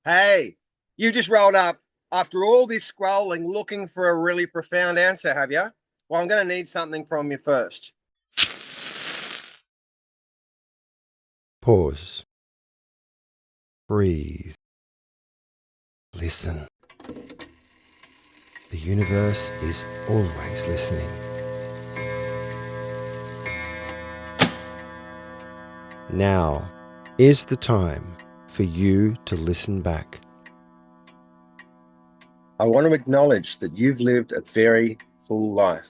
Hey, you just rolled up after all this scrolling looking for a really profound answer, have you? Well, I'm going to need something from you first. Pause. Breathe. Listen. The universe is always listening. Now is the time for you to listen back. I want to acknowledge that you've lived a very full life,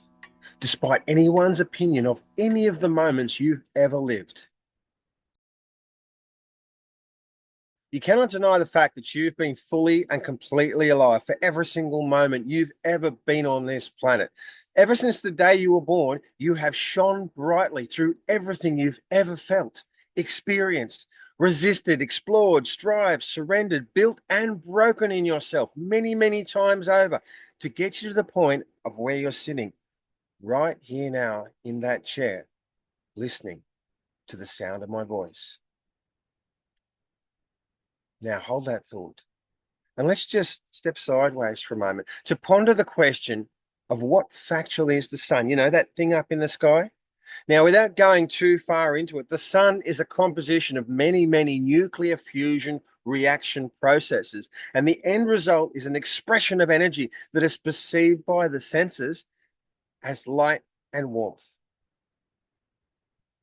despite anyone's opinion of any of the moments you've ever lived. You cannot deny the fact that you've been fully and completely alive for every single moment you've ever been on this planet. Ever since the day you were born, you have shone brightly through everything you've ever felt, experienced, resisted, explored, strived, surrendered, built, and broken in yourself many, many times over to get you to the point of where you're sitting right here now in that chair, listening to the sound of my voice. Now hold that thought. And let's just step sideways for a moment to ponder the question of what factually is the sun? You know, that thing up in the sky? Now, without going too far into it, the sun is a composition of many, many nuclear fusion reaction processes. And the end result is an expression of energy that is perceived by the senses as light and warmth.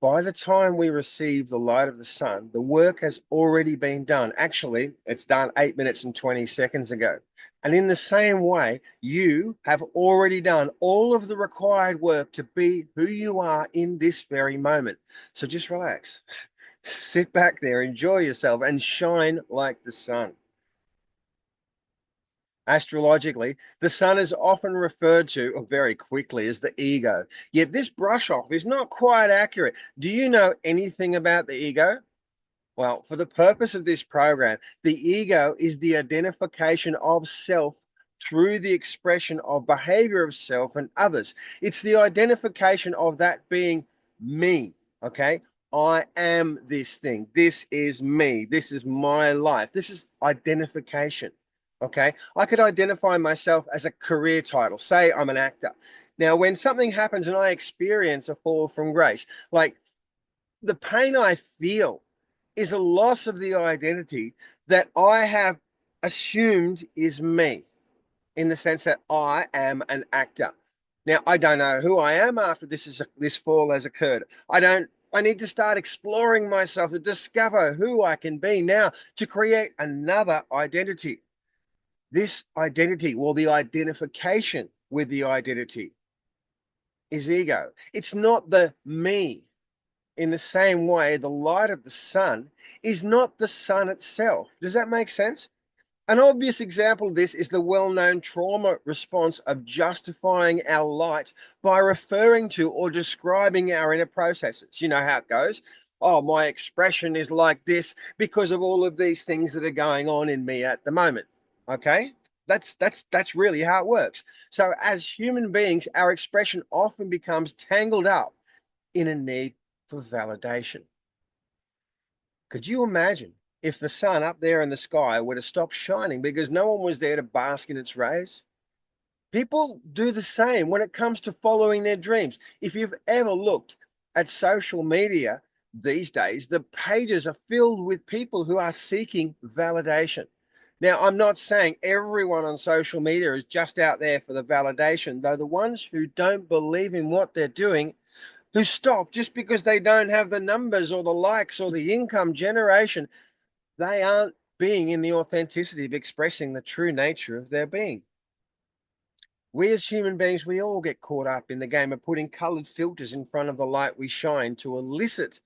By the time we receive the light of the sun, the work has already been done. Actually, it's done 8 minutes and 20 seconds ago. And in the same way, you have already done all of the required work to be who you are in this very moment. So just relax, sit back there, enjoy yourself, and shine like the sun. Astrologically, the sun is often referred to, or very quickly, as the ego. Yet this brush off is not quite accurate. Do you know anything about the ego? Well, for the purpose of this program, the ego is the identification of self through the expression of behavior of self and others. It's the identification of that being me, okay? I am this thing. This is me. This is my life. This is identification. Okay. I could identify myself as a career title. Say I'm an actor. Now, when something happens and I experience a fall from grace, like the pain I feel is a loss of the identity that I have assumed is me, in the sense that I am an actor. Now, I don't know who I am after this fall has occurred. I need to start exploring myself to discover who I can be now to create another identity. This identity, well, the identification with the identity is ego. It's not the me. In the same way, the light of the sun is not the sun itself. Does that make sense? An obvious example of this is the well-known trauma response of justifying our light by referring to or describing our inner processes. You know how it goes. Oh, my expression is like this because of all of these things that are going on in me at the moment. Okay? That's really how it works. So as human beings, our expression often becomes tangled up in a need for validation. Could you imagine if the sun up there in the sky were to stop shining because no one was there to bask in its rays? People do the same when it comes to following their dreams. If you've ever looked at social media these days, the pages are filled with people who are seeking validation. Now, I'm not saying everyone on social media is just out there for the validation, though the ones who don't believe in what they're doing, who stop just because they don't have the numbers or the likes or the income generation, they aren't being in the authenticity of expressing the true nature of their being. We as human beings, we all get caught up in the game of putting colored filters in front of the light we shine to elicit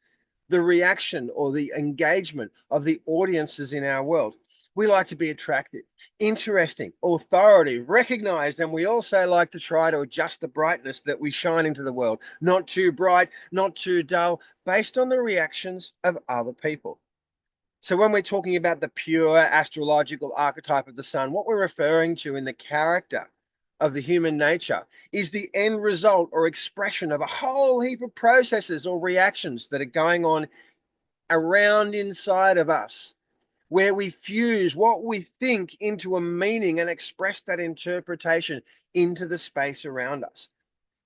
the reaction or the engagement of the audiences in our world. We like to be attractive, interesting, authoritative, recognized, and we also like to try to adjust the brightness that we shine into the world. Not too bright, not too dull, based on the reactions of other people. So when we're talking about the pure astrological archetype of the sun, what we're referring to in the character of the human nature is the end result or expression of a whole heap of processes or reactions that are going on around inside of us where we fuse what we think into a meaning and express that interpretation into the space around us,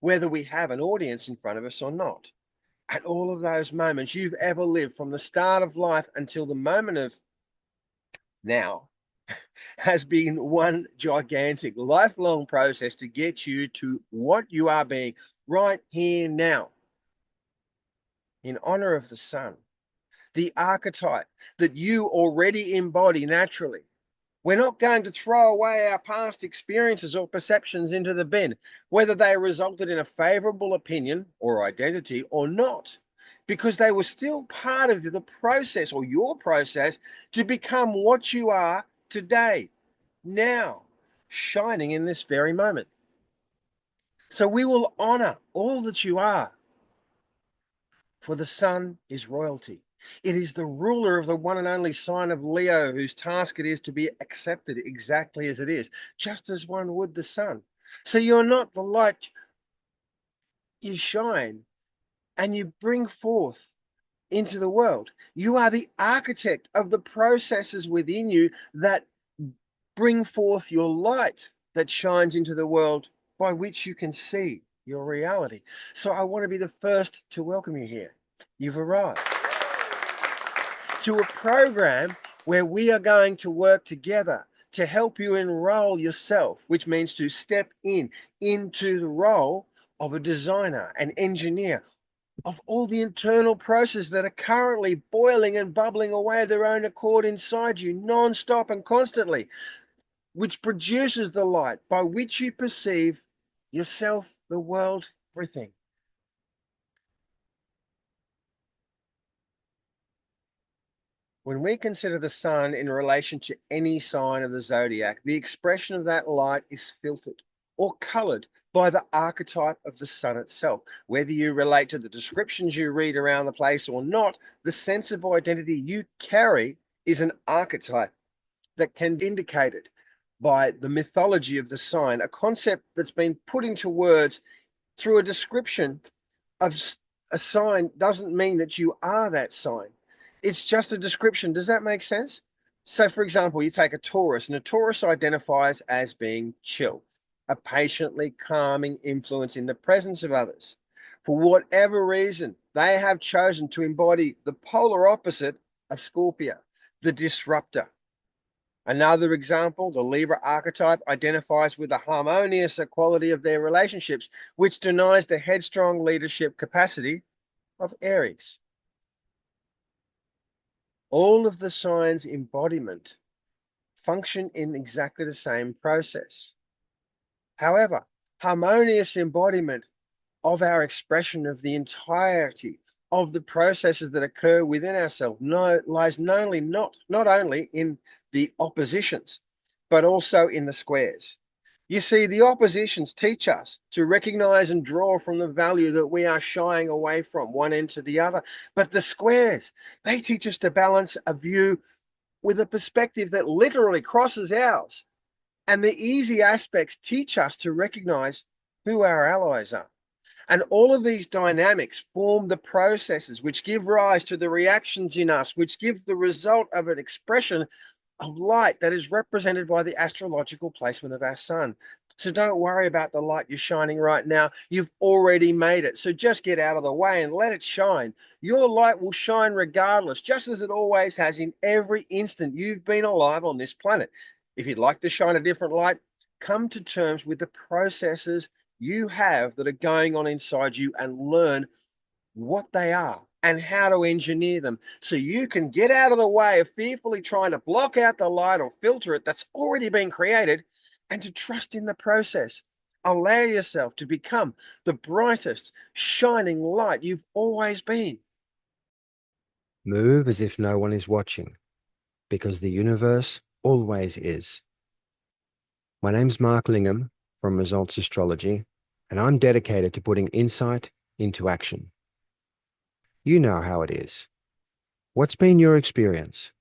whether we have an audience in front of us or not. At all of those moments you've ever lived, from the start of life until the moment of now, has been one gigantic lifelong process to get you to what you are being right here now, in honor of the sun, the archetype that you already embody naturally. We're not going to throw away our past experiences or perceptions into the bin, whether they resulted in a favorable opinion or identity or not, because they were still part of the process, or your process, to become what you are today, now, shining in this very moment. So we will honor all that you are, for the sun is royalty. It is the ruler of the one and only sign of Leo, whose task it is to be accepted exactly as it is, just as one would the sun. So you're not the light, you shine and you bring forth into the world. You are the architect of the processes within you that bring forth your light that shines into the world, by which you can see your reality. So I want to be the first to welcome you here. You've arrived to a program where we are going to work together to help you enroll yourself, which means to step into the role of a designer, an engineer, of all the internal processes that are currently boiling and bubbling away of their own accord inside you, non-stop and constantly, which produces the light by which you perceive yourself, the world, everything. When we consider the sun in relation to any sign of the zodiac, the expression of that light is filtered or colored by the archetype of the sun itself. Whether you relate to the descriptions you read around the place or not, the sense of identity you carry is an archetype that can be indicated by the mythology of the sign, a concept that's been put into words through a description of a sign doesn't mean that you are that sign. It's just a description. Does that make sense? So, for example, you take a Taurus, and a Taurus identifies as being chill, a patiently calming influence in the presence of others. For whatever reason, they have chosen to embody the polar opposite of Scorpio, the disruptor. Another example, the Libra archetype identifies with the harmonious equality of their relationships, which denies the headstrong leadership capacity of Aries. All of the signs' embodiment function in exactly the same process. However, harmonious embodiment of our expression of the entirety of the processes that occur within ourselves lies not only in the oppositions, but also in the squares. You see, the oppositions teach us to recognize and draw from the value that we are shying away from one end to the other. But the squares, they teach us to balance a view with a perspective that literally crosses ours. And the easy aspects teach us to recognize who our allies are. And all of these dynamics form the processes which give rise to the reactions in us, which give the result of an expression of light that is represented by the astrological placement of our sun. So don't worry about the light you're shining right now. You've already made it. So just get out of the way and let it shine. Your light will shine regardless, just as it always has in every instant you've been alive on this planet. If you'd like to shine a different light, come to terms with the processes you have that are going on inside you and learn what they are and how to engineer them, so you can get out of the way of fearfully trying to block out the light or filter it that's already been created, and to trust in the process. Allow yourself to become the brightest, shining light you've always been. Move as if no one is watching, because the universe always is. My name's Mark Lingham from Results Astrology, and I'm dedicated to putting insight into action. You know how it is. What's been your experience?